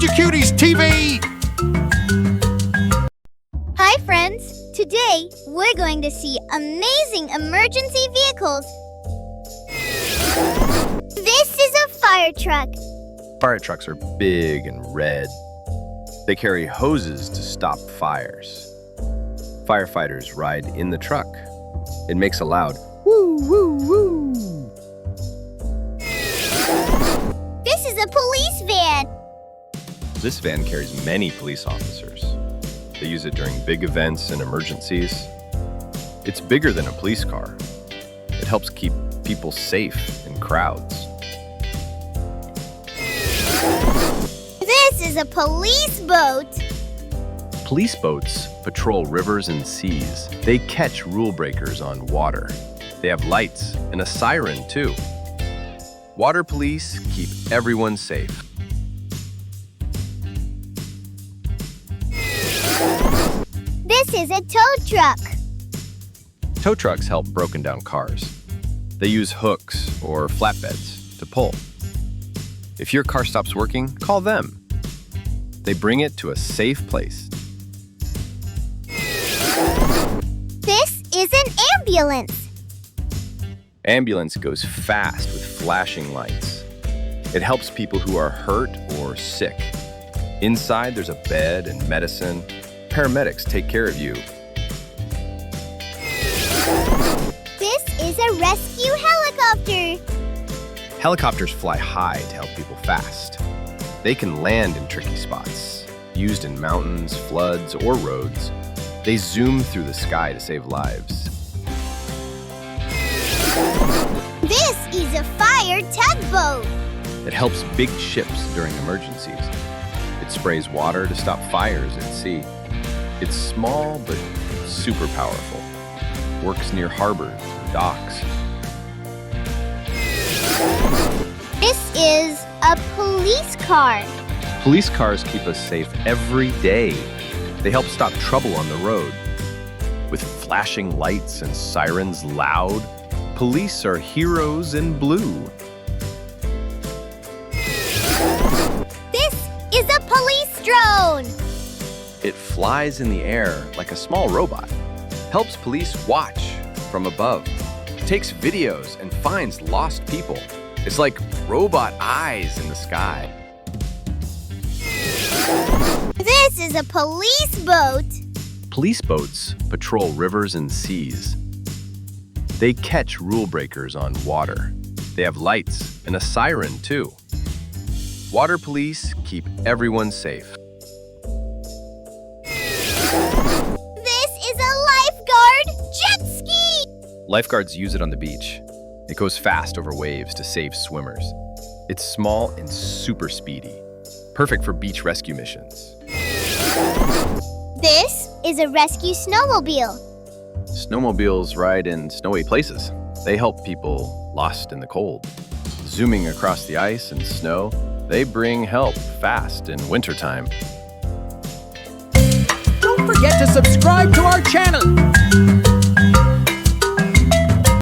Mr. Cutie's TV! Hi, friends! Today, we're going to see amazing emergency vehicles. This is a fire truck. Fire trucks are big and red. They carry hoses to stop fires. Firefighters ride in the truck. It makes a loud woo, woo, woo. This is a police van. This van carries many police officers. They use it during big events and emergencies. It's bigger than a police car. It helps keep people safe in crowds. This is a police boat. Police boats patrol rivers and seas. They catch rule breakers on water. They have lights and a siren, too. Water police keep everyone safe. This is a tow truck. Tow trucks help broken down cars. They use hooks or flatbeds to pull. If your car stops working, call them. They bring it to a safe place. This is an ambulance. Ambulance goes fast with flashing lights. It helps people who are hurt or sick. Inside, there's a bed and medicine. Paramedics take care of you. This is a rescue helicopter. Helicopters fly high to help people fast. They can land in tricky spots, used in mountains, floods, or roads. They zoom through the sky to save lives. This is a fire tugboat. It helps big ships during emergencies. It sprays water to stop fires at sea. It's small but super powerful. Works near harbors and docks. This is a police car. Police cars keep us safe every day. They help stop trouble on the road. With flashing lights and sirens loud, police are heroes in blue. This is a police drone. It flies in the air like a small robot. Helps police watch from above. Takes videos and finds lost people. It's like robot eyes in the sky. This is a police boat. Police boats patrol rivers and seas. They catch rule breakers on water. They have lights and a siren, too. Water police keep everyone safe. This is a lifeguard jet ski. Lifeguards use it on the beach. It goes fast over waves to save swimmers. It's small and super speedy. Perfect for beach rescue missions. This is a rescue snowmobile. Snowmobiles ride in snowy places. They help people lost in the cold. Zooming across the ice and snow, they bring help fast in wintertime. Don't forget to subscribe to our channel.